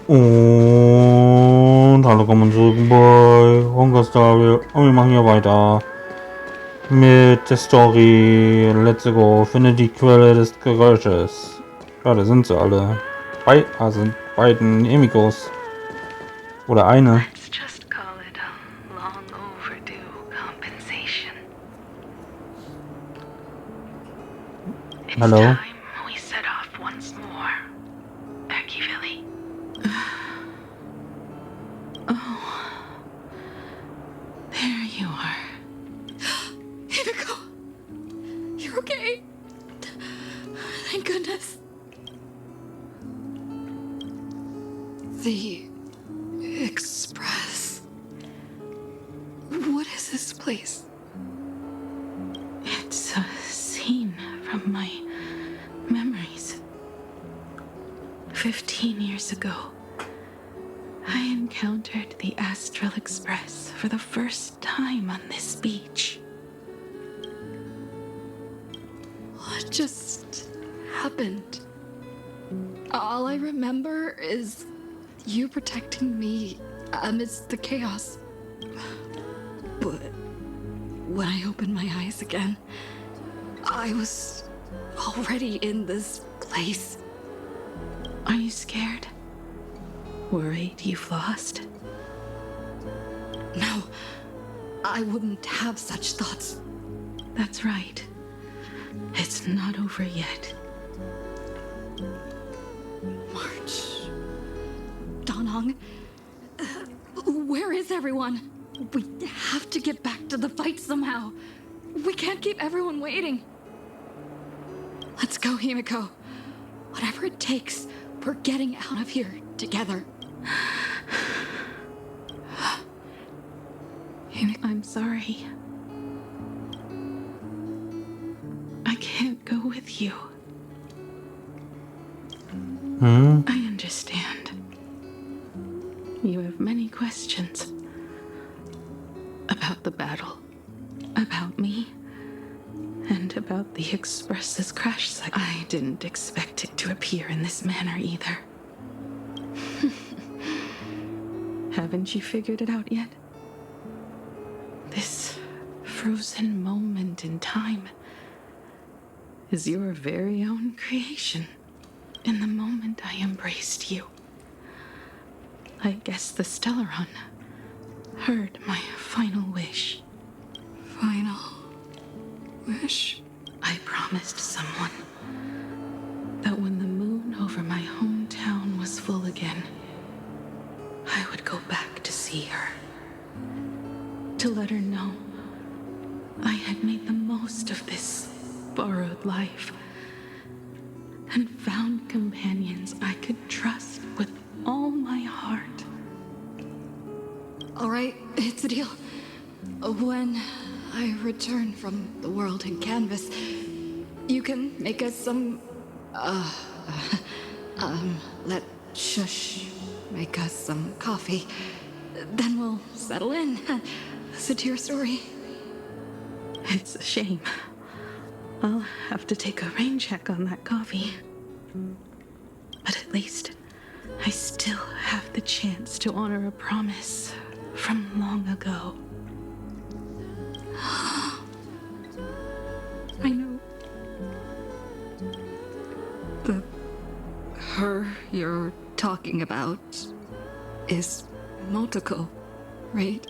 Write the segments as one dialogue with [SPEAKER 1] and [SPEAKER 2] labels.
[SPEAKER 1] Und hallo, willkommen zurück bei Honkai und wir machen hier weiter mit der Story. Let's go, finde die Quelle des Geräusches. Ja, da sind sie alle. Sind beiden Emigos. Oder eine.
[SPEAKER 2] Let's just call it a long overdue compensation. It's
[SPEAKER 1] Hello.
[SPEAKER 2] time we set off once more. Akivili. Oh. There you are.
[SPEAKER 3] Himiko! You're okay? Thank goodness. The Express. What is this place?
[SPEAKER 2] It's a scene from my memories. 15 years ago, I encountered the Astral Express for the first time on this beach.
[SPEAKER 3] What just happened? All I remember is you protecting me amidst the chaos. But when I opened my eyes again, I was already in this place.
[SPEAKER 2] Are you scared? Worried you've lost?
[SPEAKER 3] No, I wouldn't have such thoughts.
[SPEAKER 2] That's right. It's not over yet.
[SPEAKER 3] March. Danong. Where is everyone? We have to get back to the fight somehow. We can't keep everyone waiting. Let's go, Himiko. Whatever it takes, we're getting out of here together.
[SPEAKER 2] I'm sorry. I can't go with you. I understand. You have many questions. About the battle. About me. And about the Express's crash site. I didn't expect it to appear in this manner either. Haven't you figured it out yet? This frozen moment in time is your very own creation. In the moment I embraced you, I guess the Stellaron heard my final wish.
[SPEAKER 3] Final wish?
[SPEAKER 2] I promised someone that when the moon over my hometown was full again, I would go back to see her. To let her know I had made the most of this borrowed life and found companions I could trust with all my heart.
[SPEAKER 3] All right, it's a deal. When I return from the world in canvas, you can make us some, let Shush make us some coffee. Then we'll settle in. Listen to your story.
[SPEAKER 2] It's a shame. I'll have to take a rain check on that coffee. But at least I still have the chance to honor a promise from long ago.
[SPEAKER 3] I know. The her you're talking about is Motoko, right?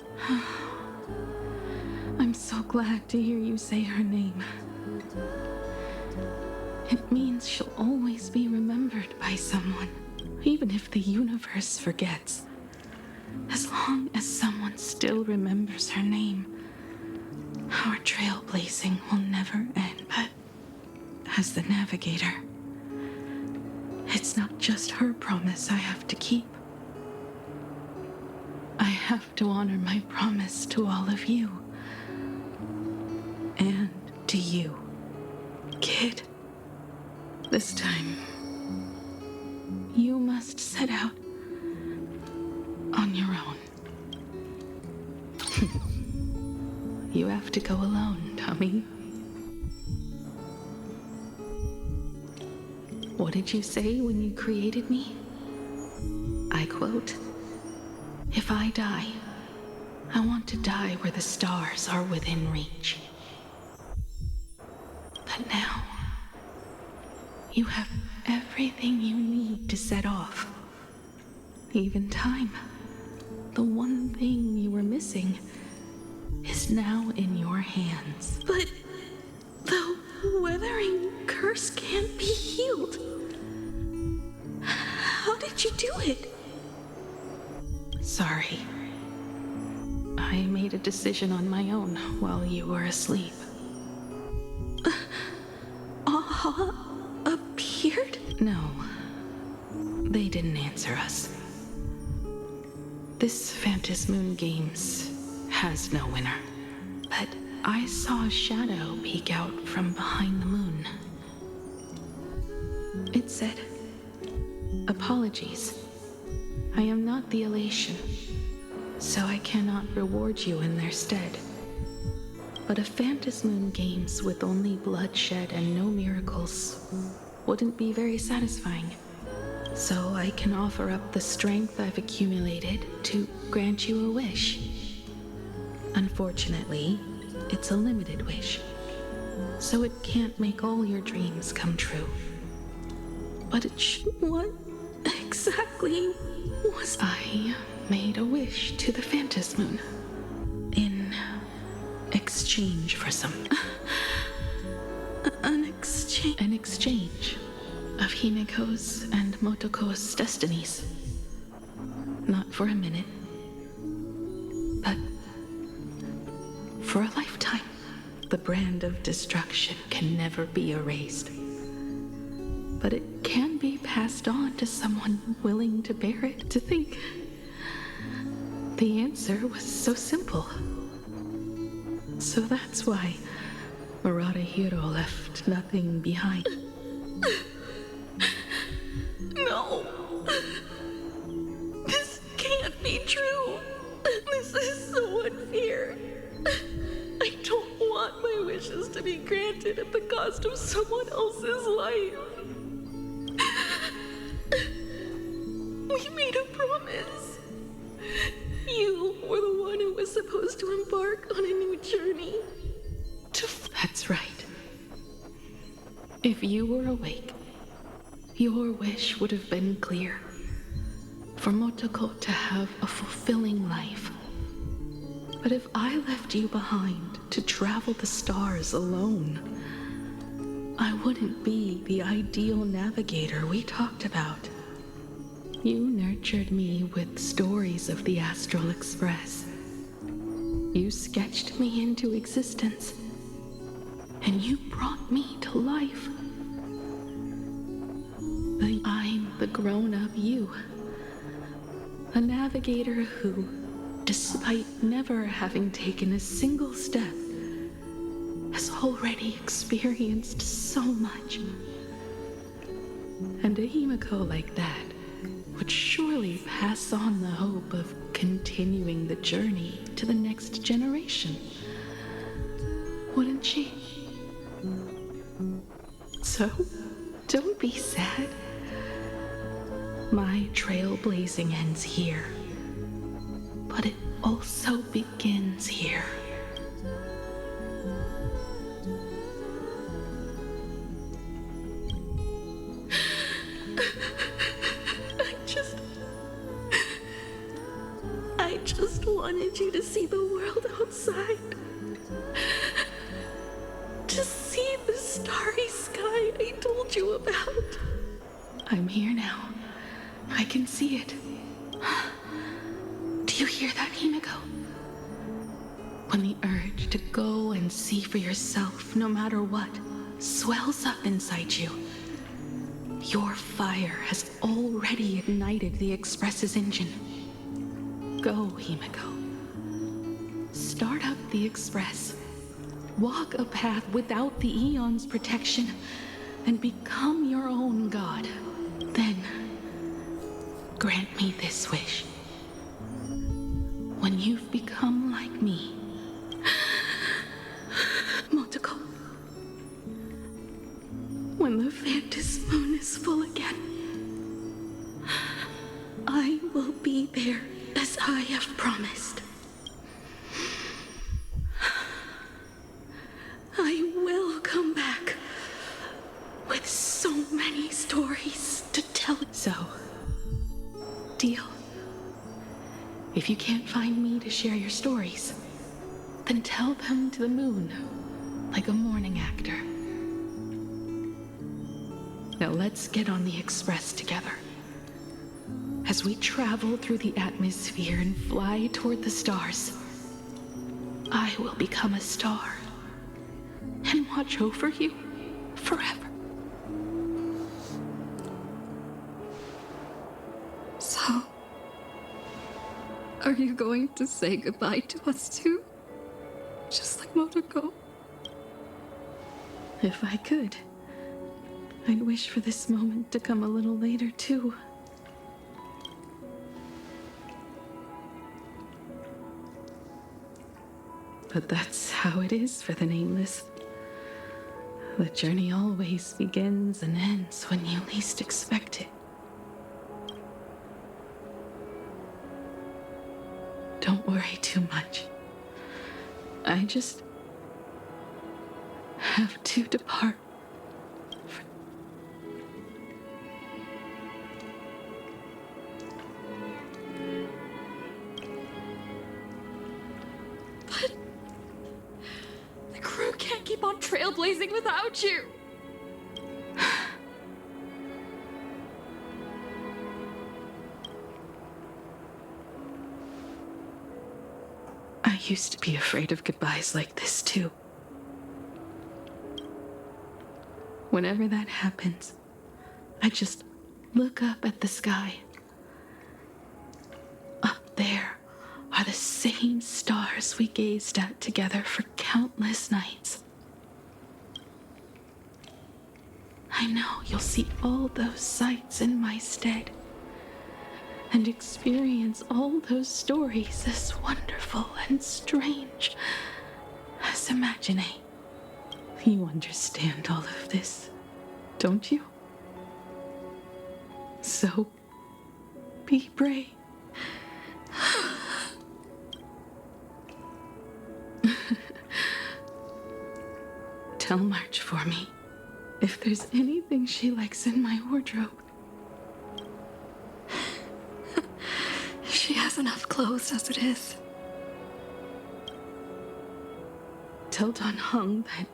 [SPEAKER 2] I'm so glad to hear you say her name. It means she'll always be remembered by someone, even if the universe forgets. As long as someone still remembers her name, our trailblazing will never end. But as the navigator, it's not just her promise I have to keep. I have to honor my promise to all of you. And to you, kid. This time, you must set out on your own. You have to go alone, Tommy. What did you say when you created me? I quote, "If I die, I want to die where the stars are within reach." But now, you have everything you need to set off. Even time. The one thing you were missing is now in your hands. But the weathering curse can't be healed. How did you do it? Sorry. I made a decision on my own while you were asleep. Appeared? No. They didn't answer us. This Phantasmoon Games has no winner. But I saw a shadow peek out from behind the moon. It said, "Apologies. I am not the elation, so I cannot reward you in their stead. But a Phantasmoon Games with only bloodshed and no miracles wouldn't be very satisfying. So I can offer up the strength I've accumulated to grant you a wish. Unfortunately, it's a limited wish, so it can't make all your dreams come true. But what exactly was I made a wish to the Phantasmoon in exchange for some an exchange of Himiko's and Motoko's destinies. Not for a minute, but for a lifetime. The brand of destruction can never be erased, but it can be passed on to someone willing to bear it. To think the answer was so simple. So that's why Murata-hiro left nothing behind. No. This can't be true. This is so unfair. I don't want my wishes to be granted at the cost of someone else's life. We made a promise. You were the one who was supposed to embark on a new journey. That's right. If you were awake, your wish would have been clear. For Motoko to have a fulfilling life. But if I left you behind to travel the stars alone, I wouldn't be the ideal navigator we talked about. You nurtured me with stories of the Astral Express. You sketched me into existence, and you brought me to life. But I'm the grown-up you, a navigator who, despite never having taken a single step, has already experienced so much. And a Himiko like that would surely pass on the hope of continuing the journey to the next generation. Wouldn't she? So, don't be sad. My trailblazing ends here, but it also begins here. I just wanted you to see the world outside. To see the starry sky I told you about. I'm here now. I can see it. Do you hear that, Himiko? When the urge to go and see for yourself, no matter what, swells up inside you, your fire has already ignited the Express's engine. Go, Himiko. Start up the Express. Walk a path without the Eon's protection, and become your own god. Then, grant me this wish. When you've become like me, Motoko, when the Phantasmoon is full again, I'm will be there as I have promised. I will come back with so many stories to tell. So, deal? If you can't find me to share your stories, then tell them to the moon, like a morning actor. Now let's get on the express together. As we travel through the atmosphere and fly toward the stars, I will become a star and watch over you forever.
[SPEAKER 3] So, are you going to say goodbye to us too? Just like Motoko?
[SPEAKER 2] If I could, I'd wish for this moment to come a little later too. But that's how it is for the Nameless. The journey always begins and ends when you least expect it. Don't worry too much. I just have to depart.
[SPEAKER 3] But the crew can't keep on trailblazing without you.
[SPEAKER 2] I used to be afraid of goodbyes like this too. Whenever that happens, I just look up at the sky. Up there are the same stars we gazed at together for countless nights. I know you'll see all those sights in my stead and experience all those stories as wonderful and strange as imagining. You understand all of this, don't you? So, be brave. Tell March for me if there's anything she likes in my wardrobe.
[SPEAKER 3] She has enough clothes as it is.
[SPEAKER 2] Tell Don Hung that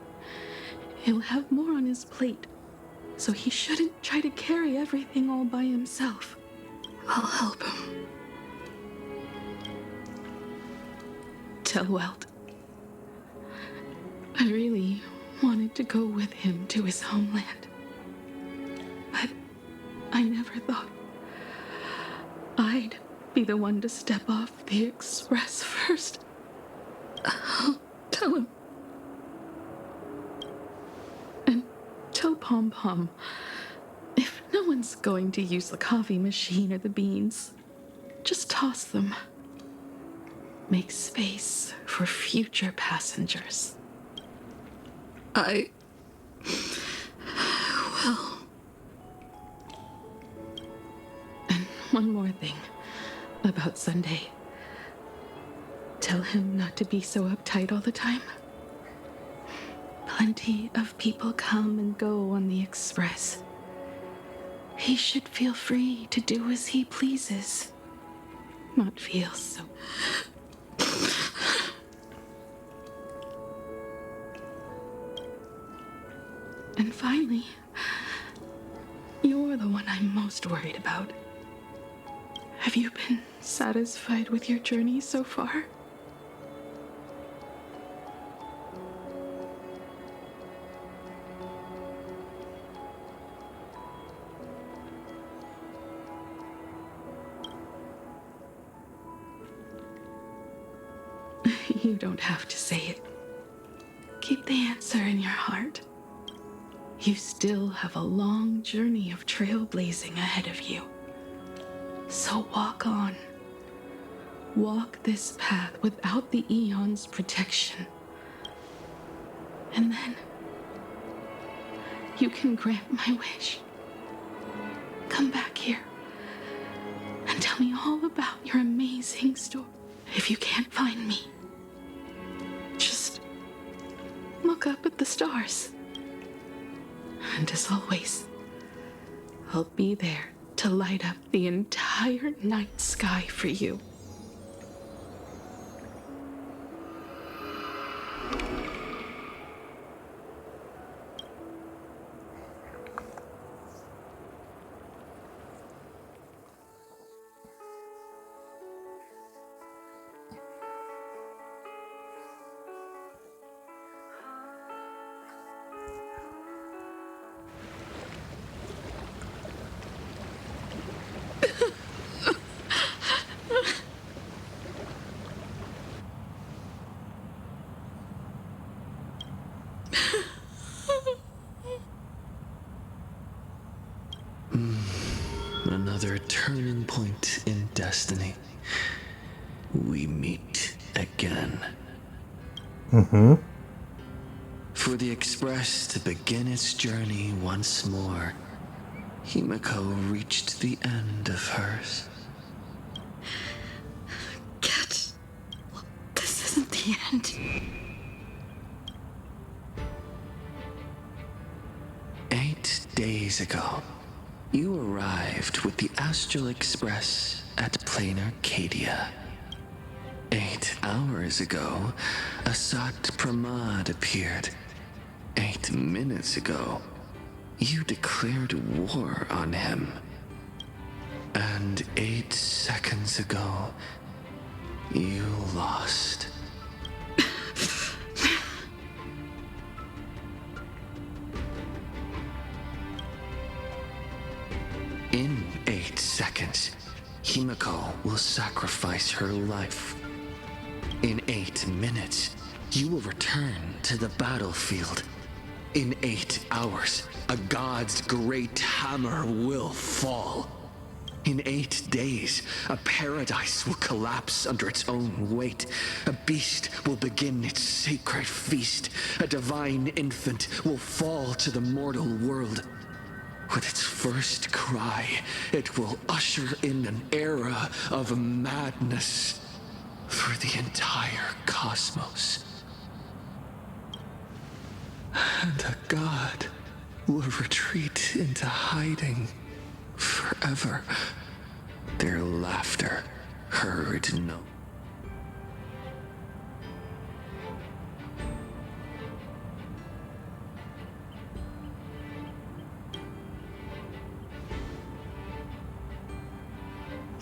[SPEAKER 2] he'll have more on his plate, so he shouldn't try to carry everything all by himself.
[SPEAKER 3] I'll help him.
[SPEAKER 2] Tell Welt I really wanted to go with him to his homeland, but I never thought I'd be the one to step off the express first.
[SPEAKER 3] I'll tell him.
[SPEAKER 2] And tell Pom Pom, if no one's going to use the coffee machine or the beans, just toss them. Make space for future passengers.
[SPEAKER 3] I will.
[SPEAKER 2] And one more thing about Sunday. Tell him not to be so uptight all the time. Plenty of people come and go on the express. He should feel free to do as he pleases. Not feel so... And finally, you're the one I'm most worried about. Have you been satisfied with your journey so far? You don't have to say it. Keep the answer in your heart. You still have a long journey of trailblazing ahead of you. So walk on. Walk this path without the Eon's protection. And then you can grant my wish. Come back here and tell tell me all about your amazing story. If you can't find me, just look up at the stars. And as always, I'll be there to light up the entire night sky for you.
[SPEAKER 4] Another turning point in destiny. We meet again. For the Express to begin its journey once more, Himiko reached the end of hers.
[SPEAKER 3] Cat, look, this isn't the end.
[SPEAKER 4] 8 days ago, you arrived with the Astral Express at Plain Arcadia. 8 hours ago, Asad Pramad appeared. 8 minutes ago, you declared war on him. And 8 seconds ago, you lost. In 8 seconds, Himiko will sacrifice her life. In 8 minutes, you will return to the battlefield. In 8 hours, a god's great hammer will fall. In 8 days, a paradise will collapse under its own weight. A beast will begin its sacred feast. A divine infant will fall to the mortal world. With its first cry, it will usher in an era of madness for the entire cosmos. And a god will retreat into hiding forever. Their laughter heard no.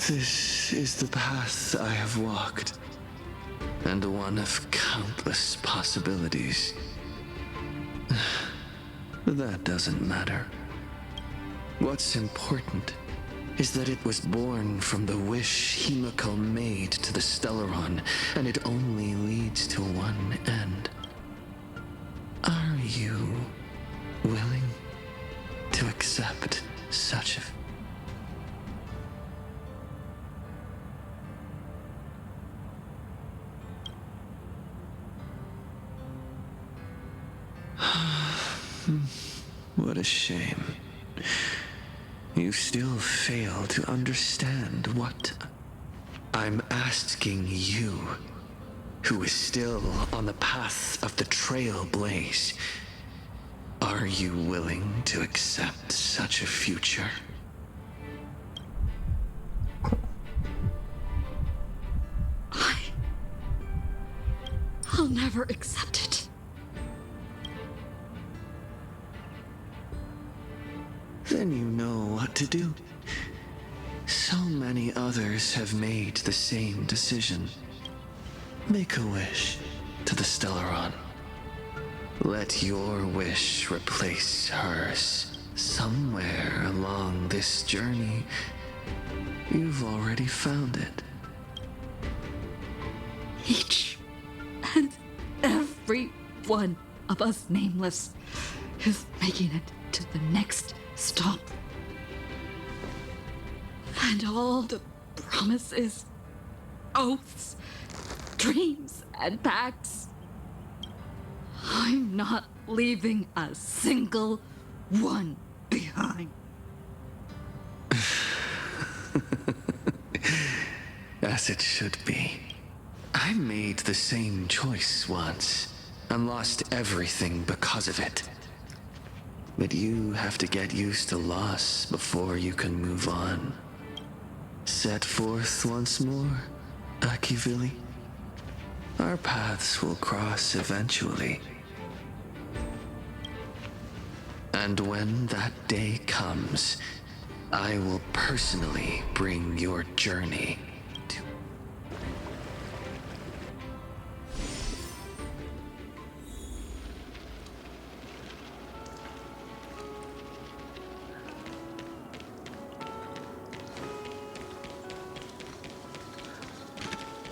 [SPEAKER 4] This is the path I have walked, and one of countless possibilities. But that doesn't matter. What's important is that it was born from the wish Himiko made to the Stellaron, and it only leads to one end. Are you willing to accept such a... What a shame. You still fail to understand what I'm asking you, who is still on the path of the trailblaze. Are you willing to accept such a future?
[SPEAKER 3] I'll never accept it.
[SPEAKER 4] Then you know what to do. So many others have made the same decision. Make a wish to the Stellaron. Let your wish replace hers. Somewhere along this journey, you've already found it.
[SPEAKER 3] Each and every one of us nameless is making it to the next stop. And all the promises, oaths, dreams, and pacts, I'm not leaving a single one behind.
[SPEAKER 4] as it should be. I made the same choice once, and lost everything because of it. But you have to get used to loss before you can move on. Set forth once more, Akivili. Our paths will cross eventually. And when that day comes, I will personally bring your journey to...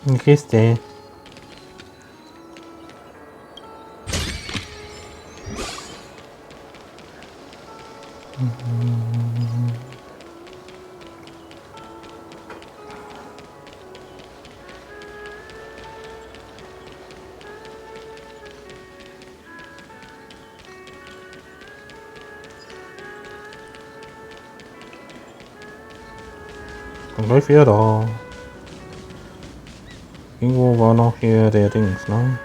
[SPEAKER 1] Eine Kiste. Komm gleich wieder da. Irgendwo war noch hier der Dings, ne?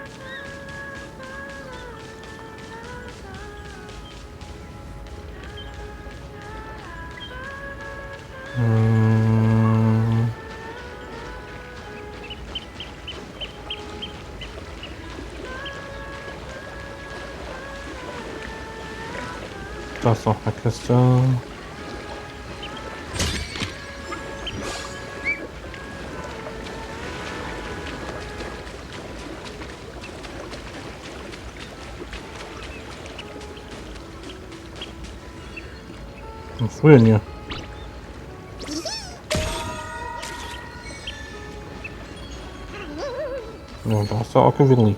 [SPEAKER 1] Da ist noch eine Kiste. Was will denn hier? Ja, da ist der Oktober.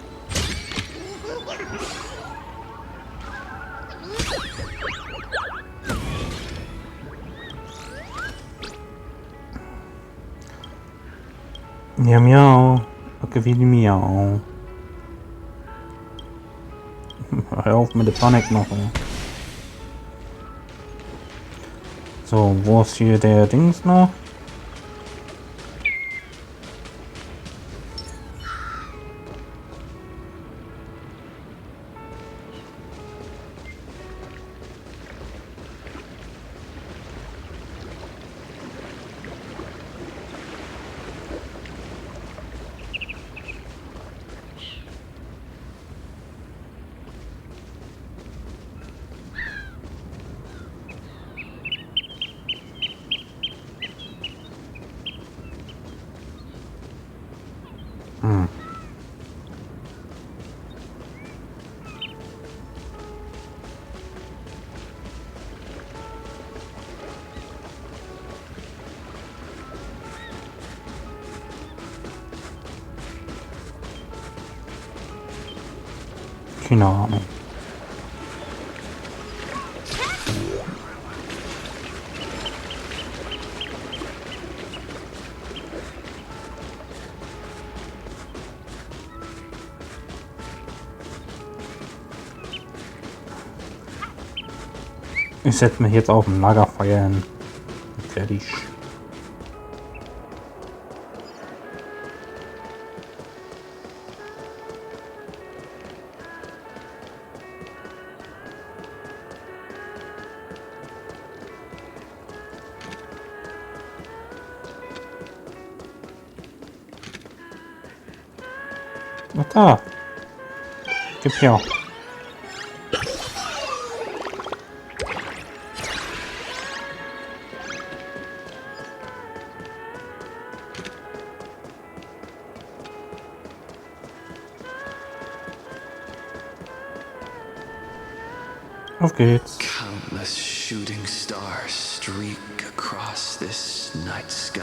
[SPEAKER 1] Miau, miau. Oktober, miau. Hör auf mit der Panik noch. So, wo ist hier der Dings noch? Keine Ahnung. Ich setze mich jetzt auf ein Lagerfeuer hin. Fertig. Ach da. Gib her. Auf geht's.
[SPEAKER 4] Countless shooting stars streak across this night sky.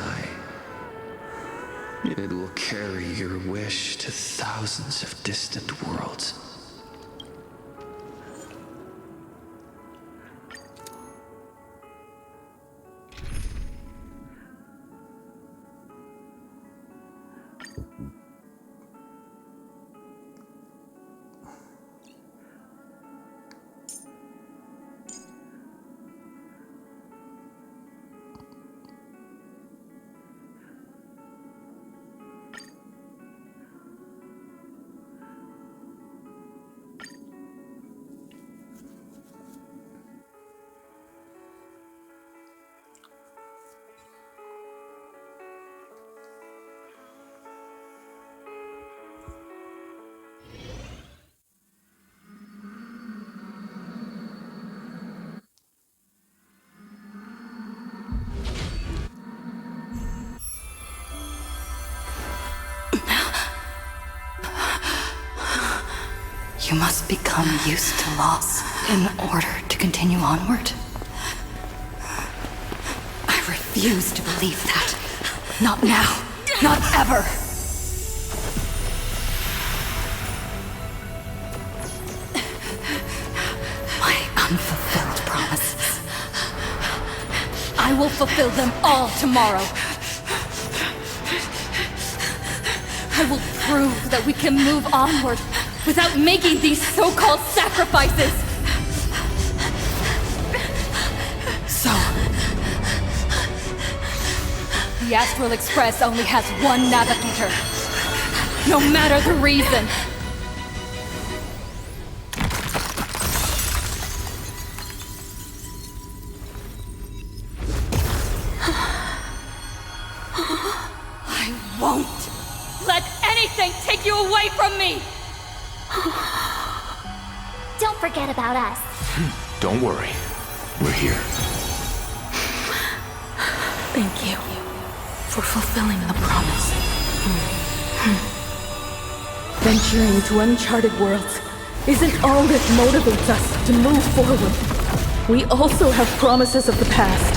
[SPEAKER 4] It will carry your wish to thousands of distant worlds.
[SPEAKER 3] You must become used to loss in order to continue onward. I refuse to believe that. Not now. Not ever. My unfulfilled promises. I will fulfill them all tomorrow. I will prove that we can move onward without making these so-called sacrifices. So, the Astral Express only has one navigator, no matter the reason. I won't let anything take you away from me!
[SPEAKER 5] Don't forget about us.
[SPEAKER 6] Don't worry. We're here.
[SPEAKER 2] Thank you for fulfilling the promise.
[SPEAKER 7] Venturing into uncharted worlds isn't all that motivates us to move forward. We also have promises of the past.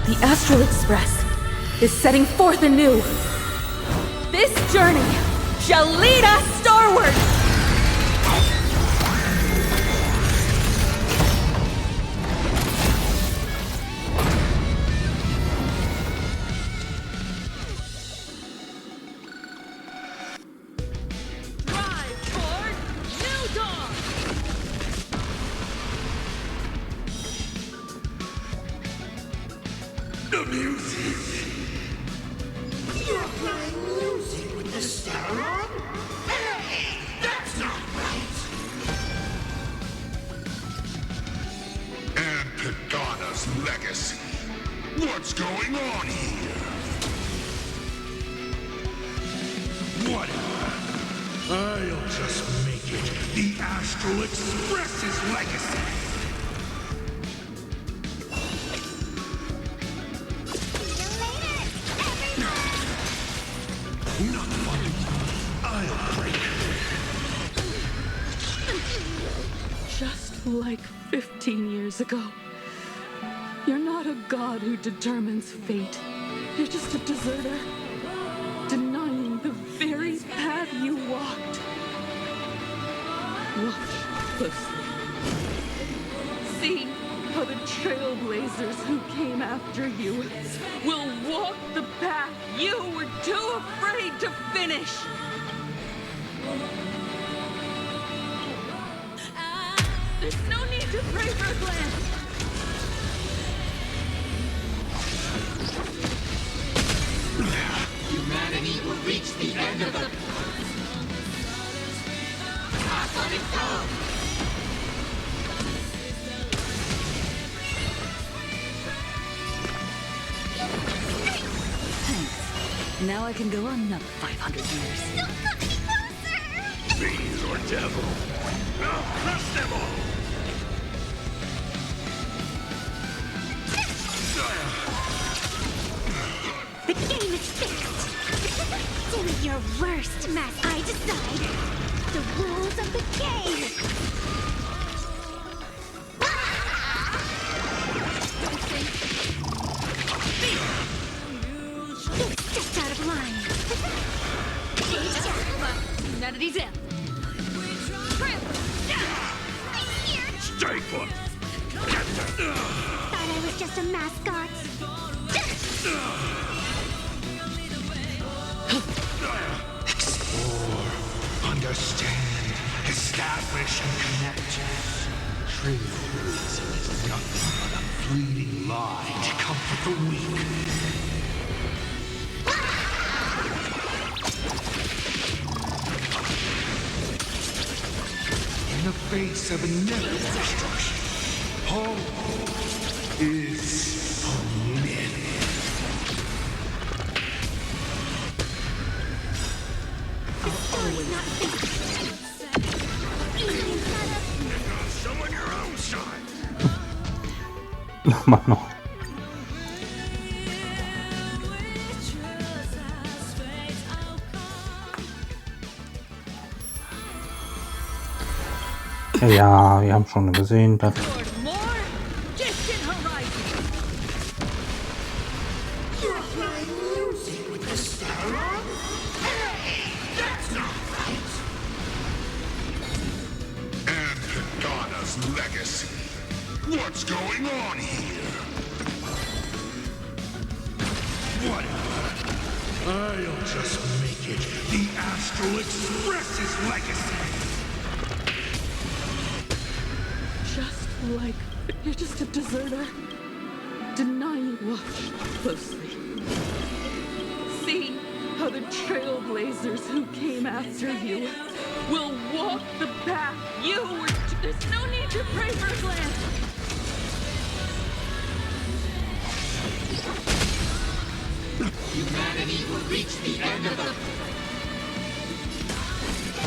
[SPEAKER 7] The Astral Express is setting forth anew. This journey shall lead us starward!
[SPEAKER 8] The music! You're playing music with the star on? Hey, that's not right! And Pagana's legacy. What's going on here? Whatever. I'll just make it the Astral Express's legacy. Not funny. I'll break.
[SPEAKER 7] Just like 15 years ago. You're not a god who determines fate. You're just a deserter, denying the very path you walked. Watch closely. See how the trailblazers who came after you will walk the path you were too afraid to finish. There's no need to pray for a glance.
[SPEAKER 8] Humanity will reach the end of the... Cosmic Dome!
[SPEAKER 3] Now I can go on another 500 years.
[SPEAKER 8] Bees or devil? I'll crush them all!
[SPEAKER 5] The game is fixed. Do your worst, Mass. I decide. The rules of the game. You stepped out of line.
[SPEAKER 3] None of these in.
[SPEAKER 8] Stay put!
[SPEAKER 5] Thought I was just a mascot.
[SPEAKER 8] Explore, understand, establish, and connect. Trailblazing is nothing but a fleeting lie to comfort the weak. In the face of inevitable destruction, hope is permitted. Someone your own side.
[SPEAKER 1] Mano. Ja, wir haben schon gesehen, dass
[SPEAKER 7] For more distant horizons.
[SPEAKER 8] And Katana's legacy. What's going on here? Whatever. I'll just make it the Astral Express's legacy.
[SPEAKER 7] Just like you're just a deserter. Denying watch closely. See how the trailblazers who came after you will walk the path you were. There's no need to pray for a glance.
[SPEAKER 9] Humanity will reach the end of the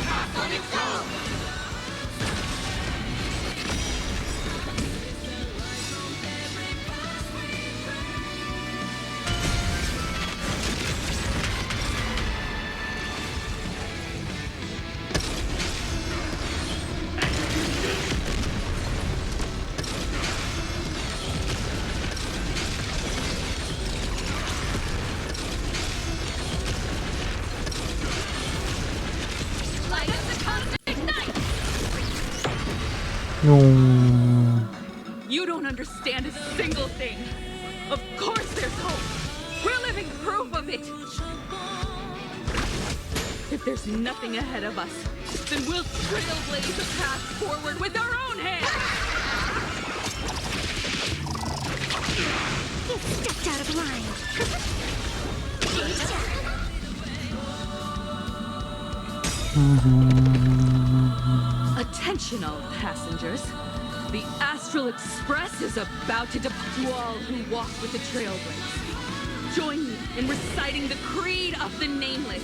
[SPEAKER 9] path on its own.
[SPEAKER 7] You don't understand a single thing. Of course there's hope. We're living proof of it. If there's nothing ahead of us, then we'll trailblaze the path forward with our own hands.
[SPEAKER 5] You stepped out of line.
[SPEAKER 7] Attention all passengers. The Astral Express is about to depart. To all who walk with the Trailblaze, join me in reciting the Creed of the Nameless.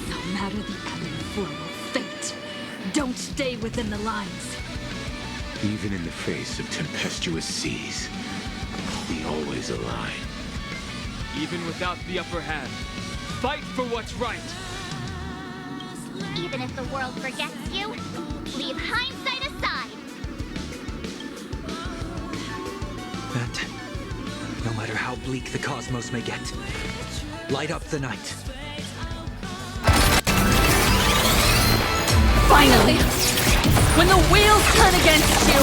[SPEAKER 3] No matter the ebb and flow of fate, don't stay within the lines.
[SPEAKER 6] Even in the face of tempestuous seas, we always align.
[SPEAKER 10] Even without the upper hand, fight for what's right.
[SPEAKER 5] Even if the world forgets you, leave hindsight aside.
[SPEAKER 11] And no matter how bleak the cosmos may get, light up the night.
[SPEAKER 7] Finally! When the wheels turn against you,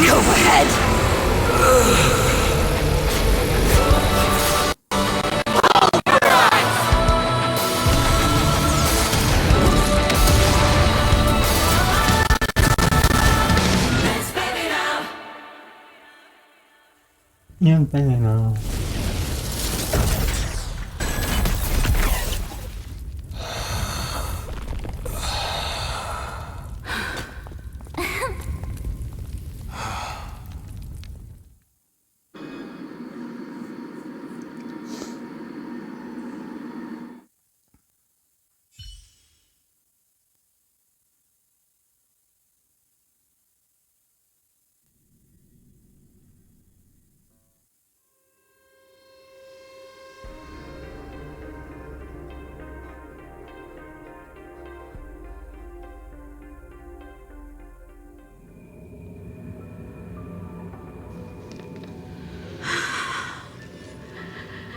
[SPEAKER 7] go ahead!
[SPEAKER 1] Yeah, baby now.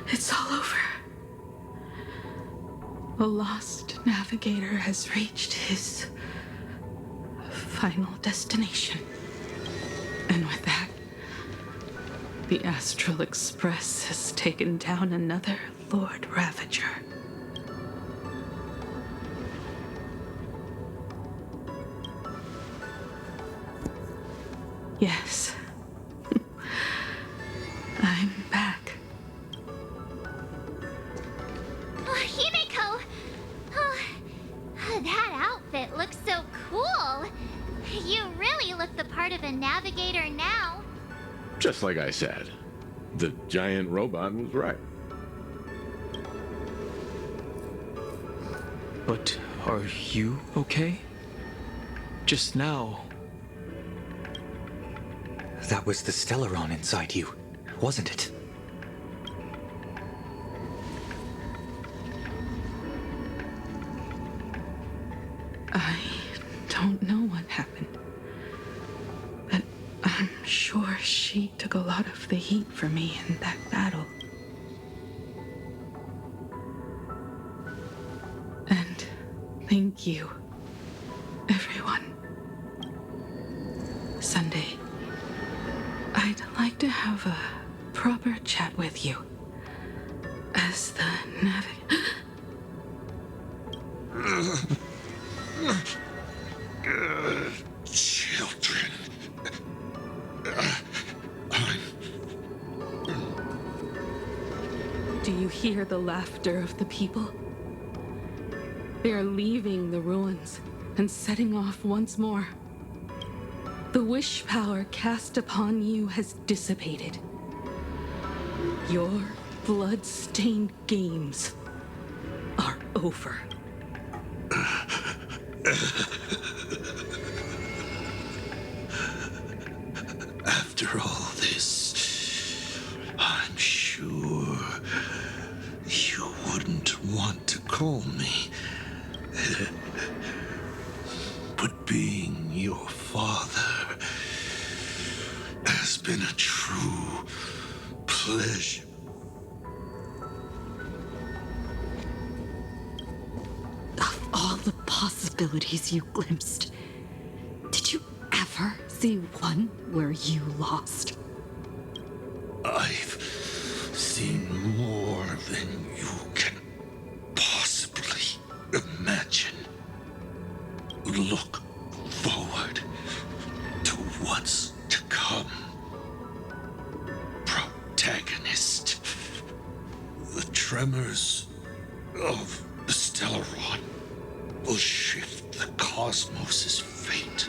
[SPEAKER 2] It's all over. The lost navigator has reached his final destination. And with that, the Astral Express has taken down another Lord Ravager. Yes. I'm back.
[SPEAKER 5] Oh, Himiko! Oh, that outfit looks so cool. You really look the part of a navigator now.
[SPEAKER 6] Just like I said, the giant robot was right.
[SPEAKER 11] But are you okay? Just now. That was the Stellaron inside you, wasn't it?
[SPEAKER 2] I don't know what she took a lot of the heat for me in that battle. And thank you, everyone. Sunday, I'd like to have a proper chat with you. As the
[SPEAKER 8] Children.
[SPEAKER 2] Do you hear the laughter of the people? They are leaving the ruins and setting off once more. The wish power cast upon you has dissipated. Your blood-stained games are over.
[SPEAKER 8] After all this, I'm sure you wouldn't want to call me. But being your father has been a true pleasure.
[SPEAKER 3] Of all the possibilities you glimpsed, did you ever see one where you lost?
[SPEAKER 8] I've seen more than you can possibly imagine. Look forward to what's to come. Protagonist. The tremors of the Stellaron will shift the cosmos's fate.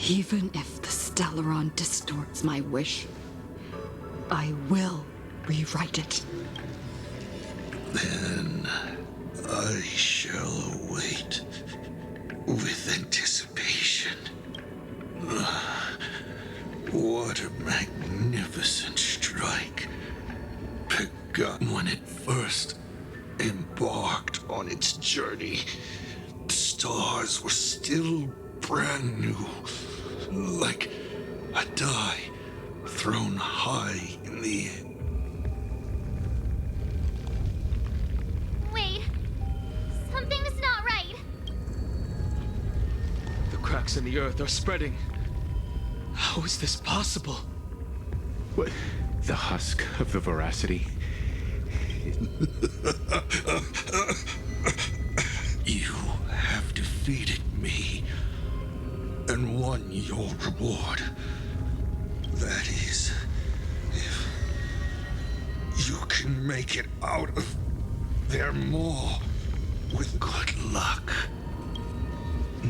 [SPEAKER 3] Even if the Stellaron distorts my wish, I will rewrite it.
[SPEAKER 8] Then I shall await with anticipation. What a magnificent strike. Begun when it first embarked on its journey. The stars were still brand new, like a die thrown high in the air.
[SPEAKER 5] Wait, something's not right.
[SPEAKER 10] The cracks in the earth are spreading. How is this possible?
[SPEAKER 6] What? The husk of the veracity?
[SPEAKER 8] You have defeated me and won your reward. That is, if you can make it out of there more with good luck.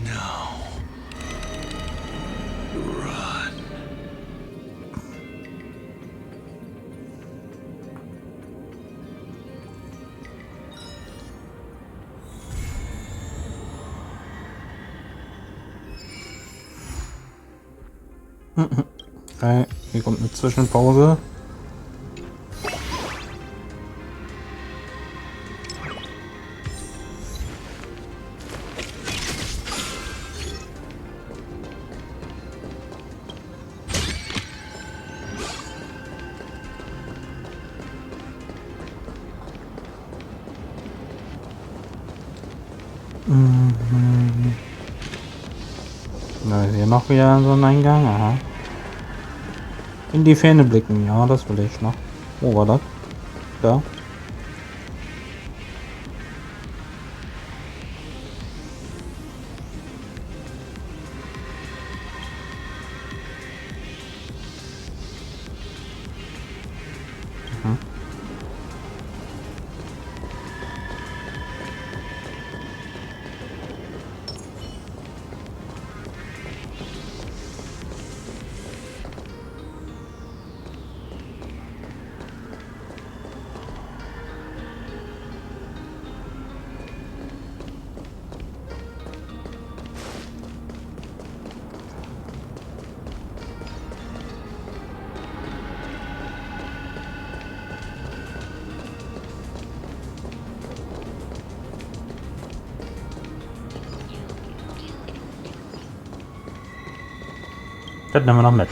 [SPEAKER 8] Now, run.
[SPEAKER 1] Okay, hier kommt eine Zwischenpause. Na, ist hier noch wieder so ein Eingang, aha. In die Ferne blicken, ja, das will ich noch. Wo war das? Da. Das nehmen wir noch mit.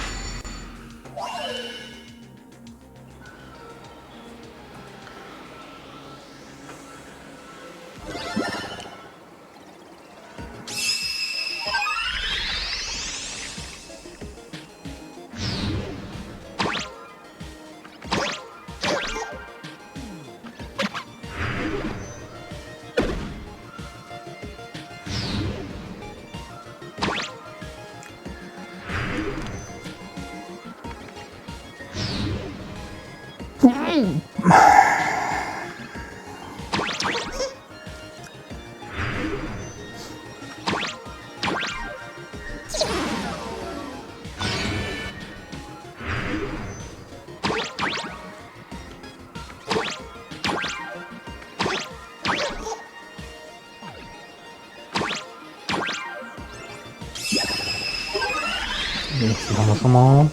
[SPEAKER 1] Jetzt haben wir schon mal.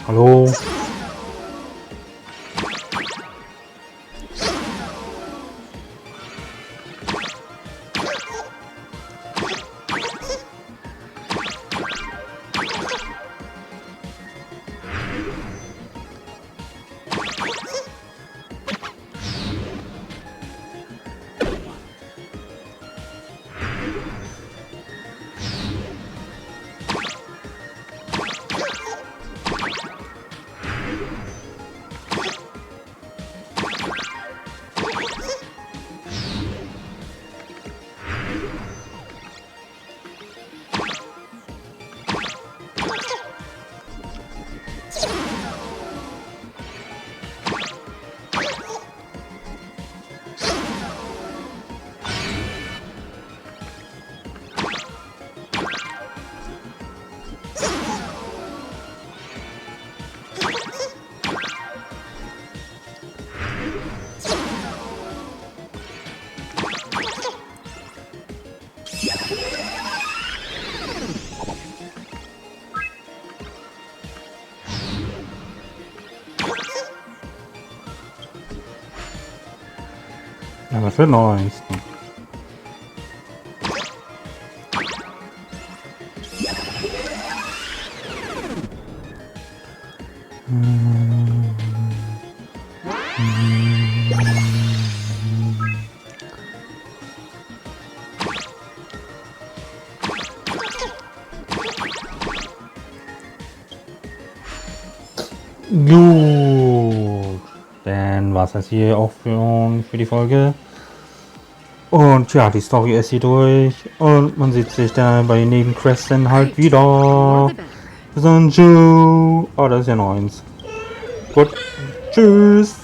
[SPEAKER 1] Hallo. Ja, was wird noch eins? Gut, dann war es das hier auch für die Folge. Und ja, die Story ist hier durch und man sieht sich dann bei den Nebenquests dann halt wieder. Bis dann, tschüss. Oh, das ist ja noch eins. Gut, tschüss.